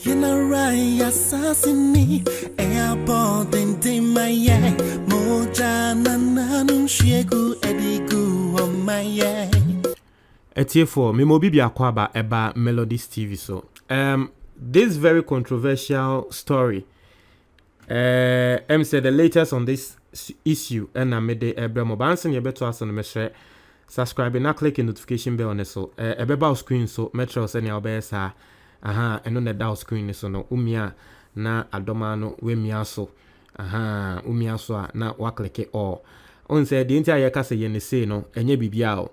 Yenarai assassini airport in my eye moja nananum shegu edigu on my eye. Etiefo memo bibi akwaba eba Melodies TV so this very controversial story said the latest on this issue and I made the Abraham Banson you better ask on the subscribe and click the notification bell on so ebeba screen so metro send your best and on the down screen so no umia na adomano we miaso umia so na wa click all on say the entire kasa ye say no enye bibia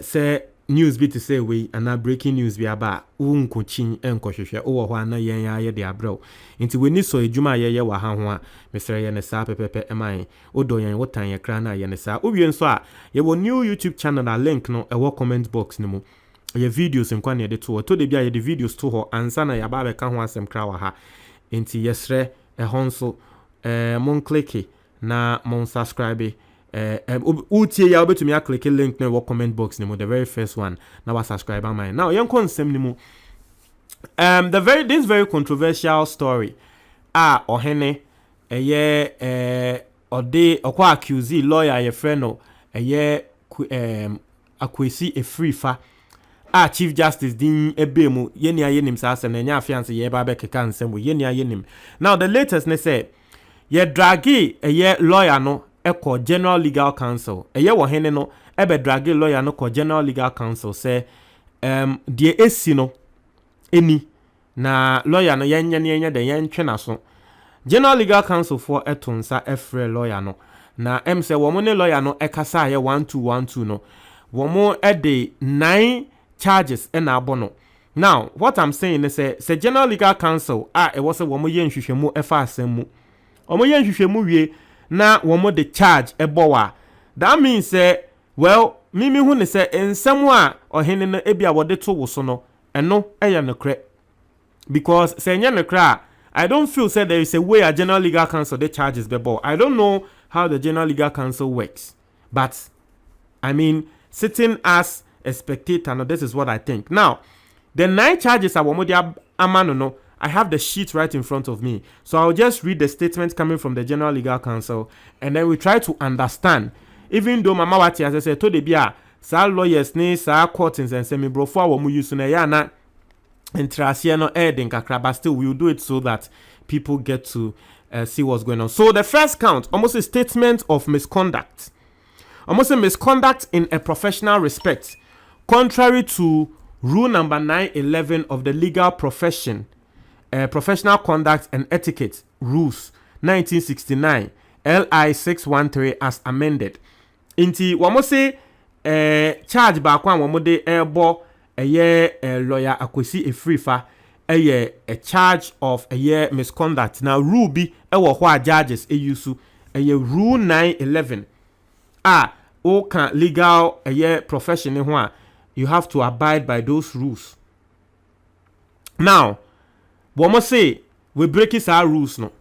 say news be to say we and breaking news be about unkochin enkohwehwe wo ho ana yen ya de abrew nti weni so edwuma ye wa ha ho a mesere ye ne sa pepepe eman odo yen wotan ye kra na ye ne sa owie nso a ye wo new YouTube channel na link no e wo comment box ni mu ye videos nkwa na ye de to de bia ye de videos to ho ansa na ya ba be ka ho asem kra wa ha nti yesre e honso mon click na mon subscribe utie ya obetumi click link na wo comment box ni mo the very first one na wa subscribe mine now yen konsem ni mo this very controversial story ohene ode okwa accuse lawyer ye friend no Akwasi Afrifa Chief Justice din ebemu yeni ayenim sa asem na nya afiance ye ba be keka nsem yeni ayenim now the latest ne say ye dragi lawyer no Eko General Legal Counsel eye wo hene no ebe dragi lawyer no ko General Legal Counsel say die esi no eni na lawyer no yenye de yentwe na so General Legal Counsel for etonsa efre lawyer no na say wo mo ne lawyer no ekasa ye 1212 no wo mo de 9 charges na abono. Now what I'm saying is say General Legal Counsel e was say wo mo ye nhwehwemu efa asem mu o mo ye nhwehwemu wie na womo the charge ebowa that means say well mimi hu ne say ensem a ohene no ebia wode to wo so no eno eye no kre because say nya no kra I don't feel say there is a way a General Legal Counsel the charges bebo. I don't know how the General Legal Counsel works, but I mean sitting as a spectator no, this is what I think. Now the 9 charges are womo dia amano no, I have the sheet right in front of me. So I'll just read the statement coming from the General Legal Counsel and then we try to understand. Even though Mama Wati as I said, to the bia, sa lawyers ne sa courtings and semi bro for what we use na na no adding kakra, but still we'll do it so that people get to see what's going on. So the first count, almost a statement of misconduct. Almost a misconduct in a professional respect. Contrary to rule number 911 of the legal profession. Professional Conduct and Etiquette Rules 1969 LI 613 as amended. Inti wamo say charge ba kwa wamo de ebo lawyer Akwasi Afrifa a charge of misconduct. Now rule bi ewo ho judges use rule 911 o kan legal profession ho you have to abide by those rules. Now Womo say we break our rules no.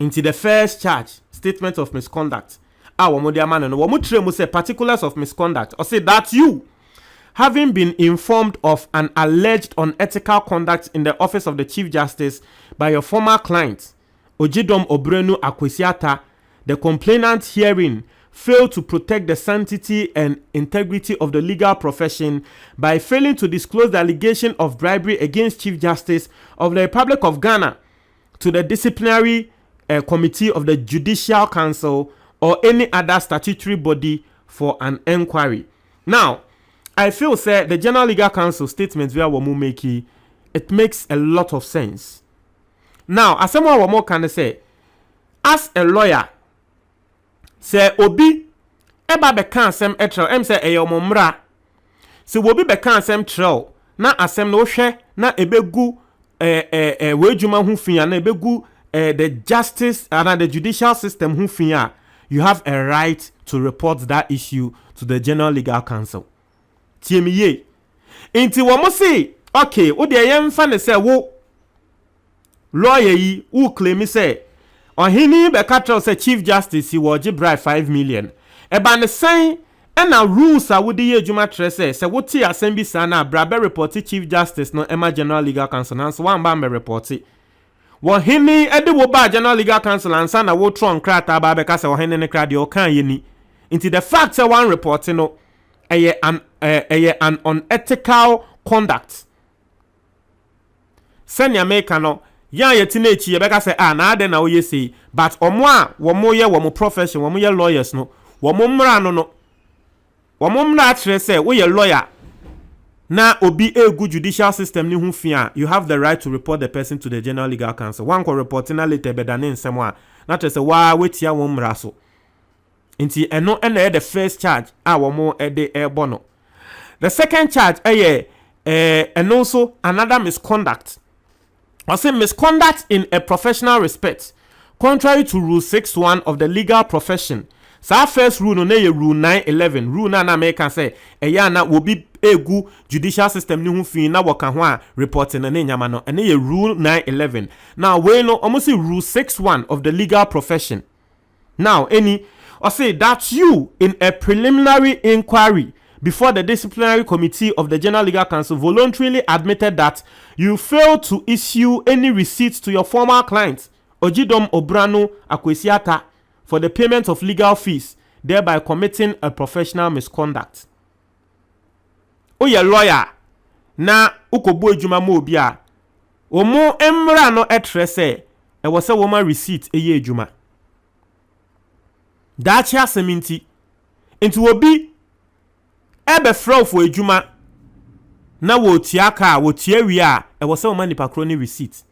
Into the first charge, statement of misconduct. Womo dia man no. Womo tre mo say particulars of misconduct. Or say that you, having been informed of an alleged unethical conduct in the office of the Chief Justice by your former client, Ogyeedom Obranu Akwasi, the complainant herein failed to protect the sanctity and integrity of the legal profession by failing to disclose the allegation of bribery against Chief Justice of the Republic of Ghana to the disciplinary committee of the Judicial Council or any other statutory body for an inquiry. Now, I feel say the General Legal Counsel statement via Womu Meki, it makes a lot of sense. Now, as someone Womu can say, as a lawyer, say obi eba be kan asem etrel say eyomomra se obi be kan asem trel na asem no hwe na ebegu wejuma hu fia na ebegu the justice and the judicial system hu fia, you have a right to report that issue to the General Legal Counsel. Tiemiye inti wo mo say okay wo de yemfa ne say wo lawyer yi wo claim say Ohini be katrol say Chief Justice he would bribe 5 million. Eba ne sign ɛna rules a wode yɛ adwuma kyerɛ sɛ wote asɛm bi saa na brabe report chief justice no Emma General Legal Council nanso wamba me report wɔhene ɛde wo ba General Legal Council ansa na wo tron krata ba bɛka sɛ wɔhene ne krade ɔka yɛ ni nti the fact sɛ one report no ɛyɛ an unethical conduct sɛnea meka no yan yɛte na echi yɛbɛka sɛ na ade na woyɛ sei but ɔmo a wɔmo yɛ wɔmo profession wɔmo yɛ lawyers no wɔmo mmra no wɔmo mmra kyerɛ sɛ woyɛ lawyer na obi egu judicial system ni ho fi a you have the right to report the person to the General Legal Council one ko report na later beda ne nsɛm a na kyerɛ sɛ waa wetia wɔn mmra so nti ɛno ɛna the first charge a wɔmo ɛde ɛbɔ no the second charge ɛyɛ ɛno so another misconduct or say misconduct in a professional respect contrary to rule 6.1 of the legal profession. Sa first rule no na rule 9.11 rule na make say eya na obi egu judicial system ni ho fi na woka ho a report na nyama no ene ye rule 9.11 now we no almost rule 6.1 of the legal profession now any or say that you in a preliminary inquiry before the disciplinary committee of the General Legal Council voluntarily admitted that you failed to issue any receipts to your former client Ogyeedom Obranu Akwasi Afrifa for the payment of legal fees, thereby committing a professional misconduct. Oye lawyer na ukobu ejuma mo obi a omo emra no etre se e wo se woman receipt eye ejuma. Dachi aseminti enti obi ebe fraud for ejuma na wo tiaka wo tiewi a e wo se woman nipa kro ni receipt.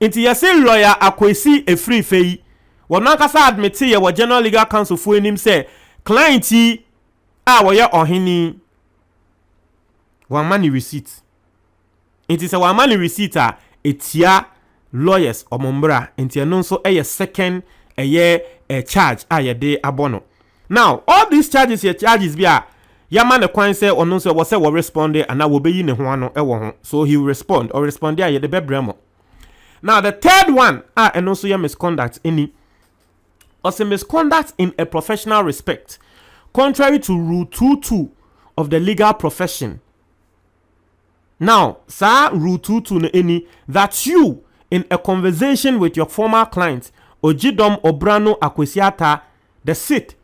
Enti yesi lawyer Akwasi Afrifa yi wono akasa admit ye wo General Legal Council fu enim se client yi a wo ye ohini wa money receipt. Enti se wa money receipt a etia lawyers omombra enti eno nso eye second eye charge a ye de abono. Now all these charges bi a yama ne kwan se ono nso wo se wo respond and wo beyi ne ho ano e wo ho so he will respond or respond a ye de bebremo. Now the third one and also your misconduct any also misconduct in a professional respect contrary to rule 2.2 of the legal profession. Now sir rule 2.2 any that you in a conversation with your former client Ogyeedom Obranu Akwasi Afrifa the sit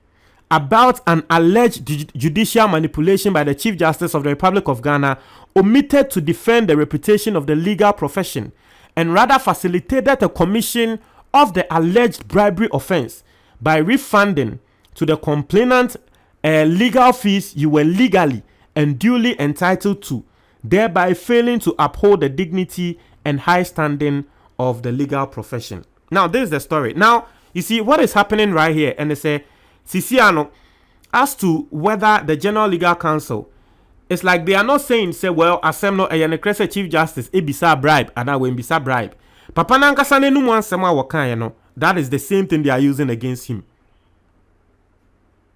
about an alleged judicial manipulation by the Chief Justice of the Republic of Ghana omitted to defend the reputation of the legal profession and rather facilitated the commission of the alleged bribery offense by refunding to the complainant legal fees you were legally and duly entitled to, thereby failing to uphold the dignity and high standing of the legal profession. Now, this is the story. Now, you see what is happening right here, and they say, Sisiano, as to whether the General Legal Council, it's like they are not saying, say, well, asem no a Chief Justice, ebisa bribe, and I will ebisa bribe. Papa nankasa ne numu ansema wakan no. That is the same thing they are using against him.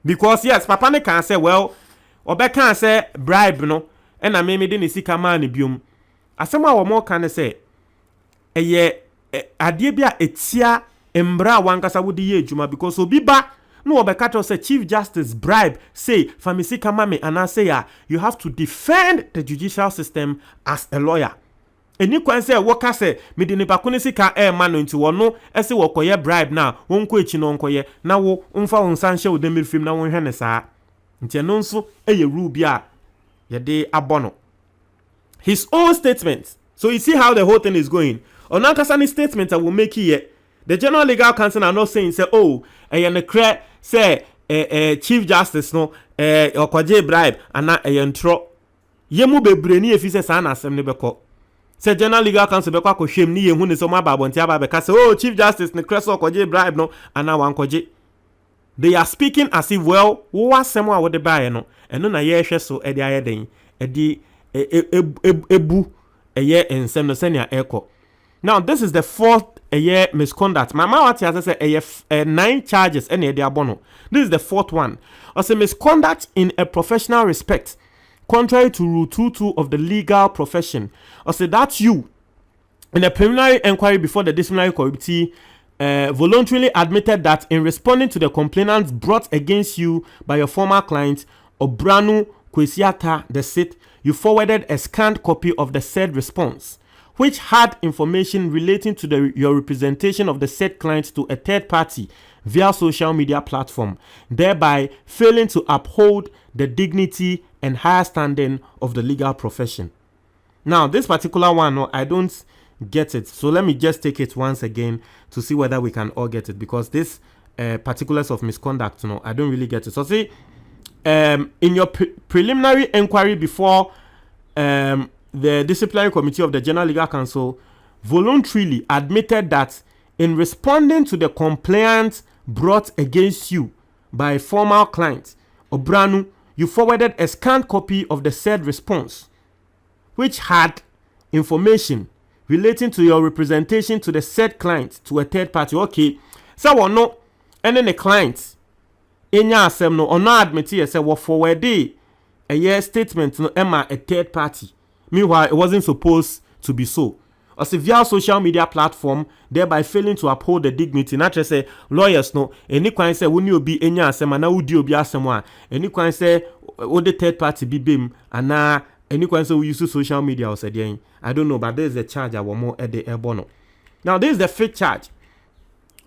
Because yes, Papa ne can say, well, obe can say bribe no, and I maybe didn't see kama ni bium. Asema wa mo can say, eye adie bia etia embra wankasa wudi ye juma because obi ba no obekato say Chief Justice bribe say famisi kama me and I say you have to defend the judicial system as a lawyer. Eni kwan say woka say me de nipa ko ne sika man no nti wono ese wokoye bribe na wonko echi no nkoye na wo mfa won sanhye wo demir film na won hwe ne saa nti no nso eye rule bia ye de abono his own statement. So you see how the whole thing is going. Onankasa statement will make here. The General Legal Council are not saying say oh ne kre say Chief Justice no okwaje bribe ana ntro yemu bebre ni efi say sa na asem ne beko. Say General Legal Council be kwa ko hwem ni yehu ne so ma babonti aba be ka say oh Chief Justice ne kre so okwaje bribe no ana wan kwaje. They are speaking as if well wo asem a wo de bae no eno na ye hwe so e de ayeden e di ebu eye ensem no senia eko. Now this is the fourth year misconduct. Mama what has say 9 charges and they are bono. This is the fourth one. Also misconduct in a professional respect contrary to rule 2.2 of the legal profession. Also that you in a preliminary inquiry before the disciplinary committee voluntarily admitted that in responding to the complainants brought against you by your former client Obranu Kwesiata the Sith, you forwarded a scanned copy of the said response, which had information relating to your representation of the said client to a third party via social media platform, thereby failing to uphold the dignity and higher standing of the legal profession. Now, this particular one, no, I don't get it. So let me just take it once again to see whether we can all get it, because this particulars of misconduct, no, I don't really get it. So see, in your preliminary inquiry before the disciplinary committee of the General Legal Council voluntarily admitted that in responding to the complaint brought against you by a former client, Obranu, you forwarded a scanned copy of the said response, which had information relating to your representation to the said client to a third party. Okay, so we no, and then the client in your assem no, or not admit ye say we forward a year statement no emma a third party. Meanwhile, it wasn't supposed to be so. Or say via social media platform, thereby failing to uphold the dignity. Not just say lawyers no, any kind say when you be in your assem and now would you be assem any kind say what the third party be bim and now any kind say we use social media or say I don't know, but there is a charge I want more at the bono. Now this is the fifth charge.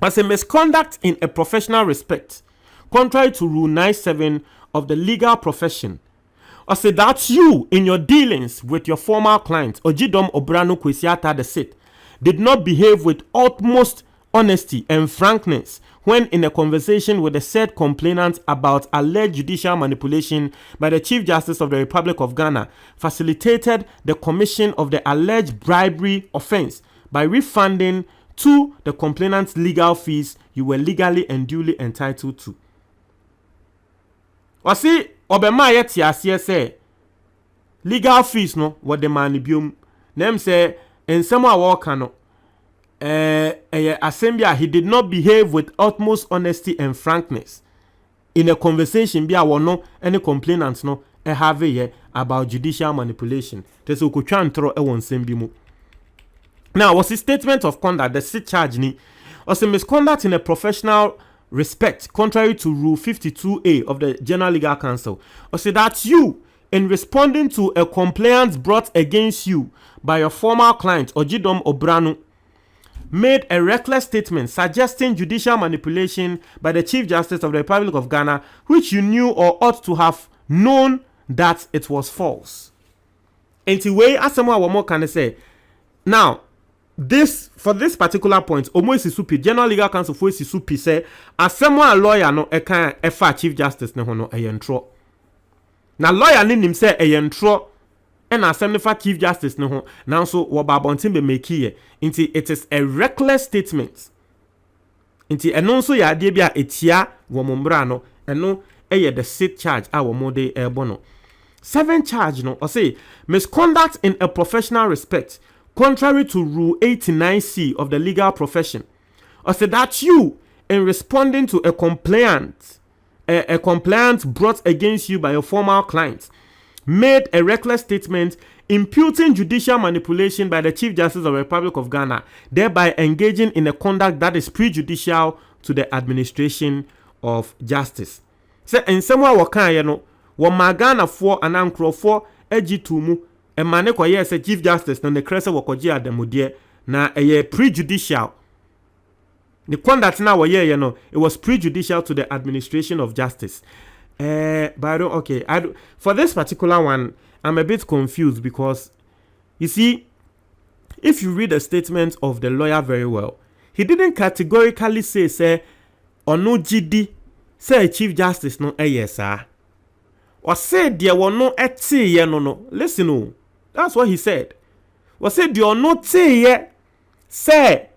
As a misconduct in a professional respect, contrary to Rule 97 of the legal profession. Or say that you, in your dealings with your former client, Ogyeedom Obranu Kwesiata the Sith, did not behave with utmost honesty and frankness when in a conversation with the said complainant about alleged judicial manipulation by the Chief Justice of the Republic of Ghana, facilitated the commission of the alleged bribery offense by refunding to the complainant's legal fees you were legally and duly entitled to. Or see, Obema yet yasiye say legal fees no what the money bium. Them say in some walk no assembly he did not behave with utmost honesty and frankness in a conversation be our no any complainants no have a about judicial manipulation. There's a kuchan throw a one sembimu. Now was a statement of conduct the sixth charge ni was a misconduct in a professional respect, contrary to Rule 52A of the General Legal Council, or say that you, in responding to a complaint brought against you by your former client, Ogyeedom Obranu, made a reckless statement suggesting judicial manipulation by the Chief Justice of the Republic of Ghana, which you knew or ought to have known that it was false. And way, as someone more can say, now, this for this particular point, almost supi General Legal Council for supi say as someone lawyer no e kan e fa Chief Justice ne ho no e yentro. Na lawyer ni nim say e yentro e na asem ne fa Chief Justice ne ho now so wo ba bontin be make here. Inti it is a reckless statement. Inti eno so ya ade bia etia wo mombra no eno e ye the sixth charge a wo mode e bono. Seventh charge no or say misconduct in a professional respect, contrary to Rule 89C of the legal profession, or say that you, in responding to a complaint brought against you by your former client, made a reckless statement imputing judicial manipulation by the Chief Justice of the Republic of Ghana, thereby engaging in a conduct that is prejudicial to the administration of justice. So, in some way, wakanya magana for an ankro for ejitumu. A man kwa yes a Chief Justice na the cresa wakoji ademudie na prejudicial. The conduct now it was prejudicial to the administration of justice. But for this particular one, I'm a bit confused because you see, if you read the statement of the lawyer very well, he didn't categorically say or no GD say Chief Justice no yes sir. Or say there were no eti no. Listen no. That's what he said. Was said you not say say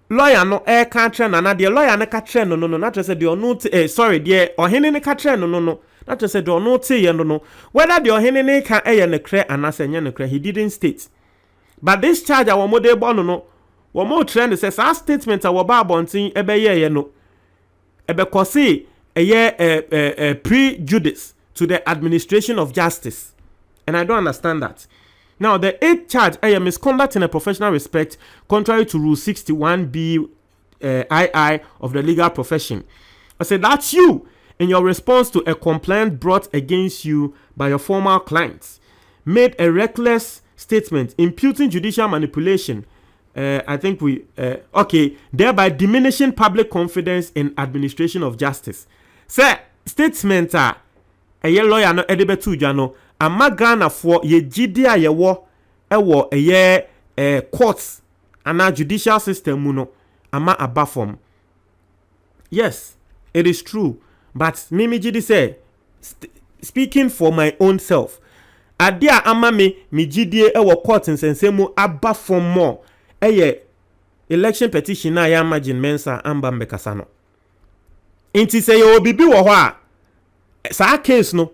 lawyer no can't train and the lawyer no can train no not just said you not sorry dear or hene can train no not just said you not say no whether the hene can ne cre and as ne cre he didn't state. But this charge our model bono no one more trend says our statement our babontin ebe ye no ebe kosi a prejudice to the administration of justice, and I don't understand that. Now, the eighth charge, misconduct in a professional respect, contrary to Rule 61B II of the legal profession. I said that you, in your response to a complaint brought against you by your former clients, made a reckless statement imputing judicial manipulation. Thereby diminishing public confidence in administration of justice. Say statement a lawyer no edebetu dwa no amagana for ye gidi a yewo ewo courts and judicial system mu no ama abafom. Yes, it is true, but mimi gidi say speaking for my own self, adia ama me gidi ewo court nsensemu abafom more. Election petition na ya imagine mensa amba mbekasa no. Inti say yo bibi wo ho a sa case no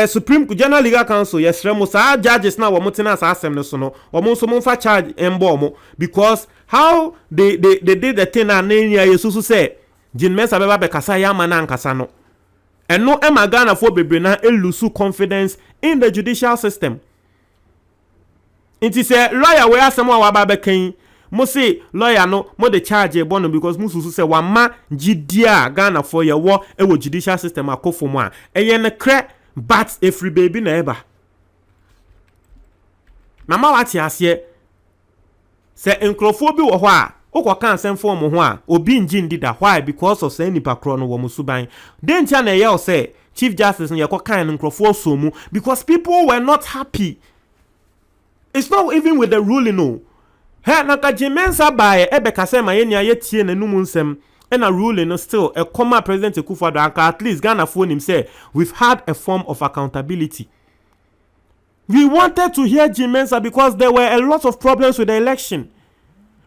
Supreme General Legal Council yesremo sa judges na wo mutena sa asem no so no wo mo so mo fa charge embo mo because how they did the thing na nya yesusu say jin mensa beba bekasa ya ma na nkasa no eno ema Ghana for bebre na elusu confidence in the judicial system. Inti say lawyer we asem wa ba bekan mo say lawyer no mo the charge bono because mususu say wa ma gidia Ghana for ye wo ewo judicial system akofo mu a eye ne kre but every baby na eba mama wati ase say enkrofo bi wo ho a okoka ansem fo mo ho a obi nji ndida why because of say nipa kro no wo musuban den tia na ye say Chief Justice no ye kokan enkrofo so mu because people were not happy. It's not even with the ruling, no. Hey, naka jimensa bae ebekase ma yenia yetie nanum nsem na ruling no still a comma President Akufo-Addo at least Ghana phone him say we've had a form of accountability. We wanted to hear Jimensa because there were a lot of problems with the election.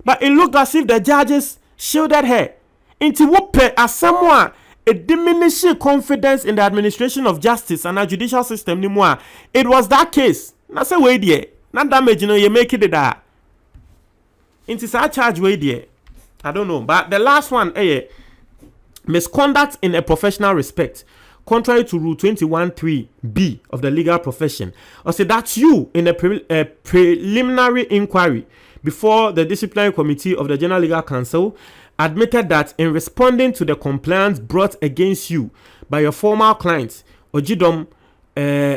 But it looked as if the judges shielded her. Into what as someone a diminishing confidence in the administration of justice and our judicial system anymore. It was that case. Na say wait there. Not damage, you make it that. It's a charge way there. I don't know. But the last one, misconduct in a professional respect, contrary to Rule 21(3)(b) of the legal profession. Or say that you, in a preliminary inquiry before the disciplinary committee of the General Legal Council, admitted that in responding to the complaints brought against you by your former client, Ogyeedom,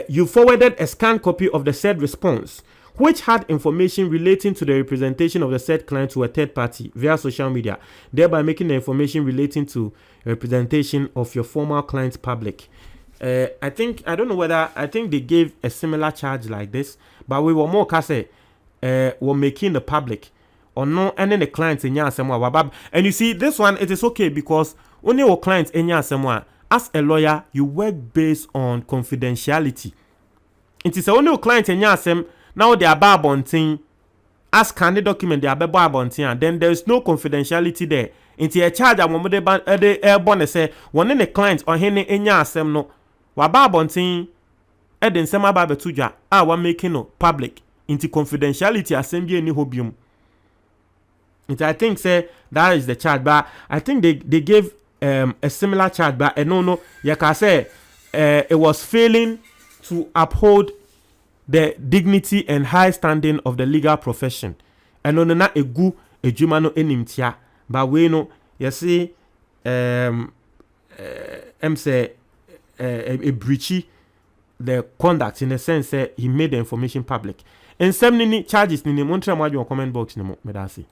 you forwarded a scanned copy of the said response, which had information relating to the representation of the said client to a third party via social media, thereby making the information relating to representation of your former client public. I think they gave a similar charge like this, but we were more were making the public or no, and then the clients in Yasemwa. And you see, this one, it is okay because only your clients in Yasemwa, as a lawyer, you work based on confidentiality. It is only your clients in Yasem. Now they are barbonting, as can the document they are barbonting, then there is no confidentiality there. Into a charge, I want the airborne say one in the client or henny in Yasem no, wa barbonting, Eden Sema Babetuja, one making no public into confidentiality assembly any hobium. I think say that is the charge, but I think they gave a similar charge, but no, you can say it was failing to uphold the dignity and high standing of the legal profession. And no na egu ejuma no enimtia, but we no you see say a breachy the conduct in a sense he made the information public. And some charges ni montra mo comment box ni mo medasi.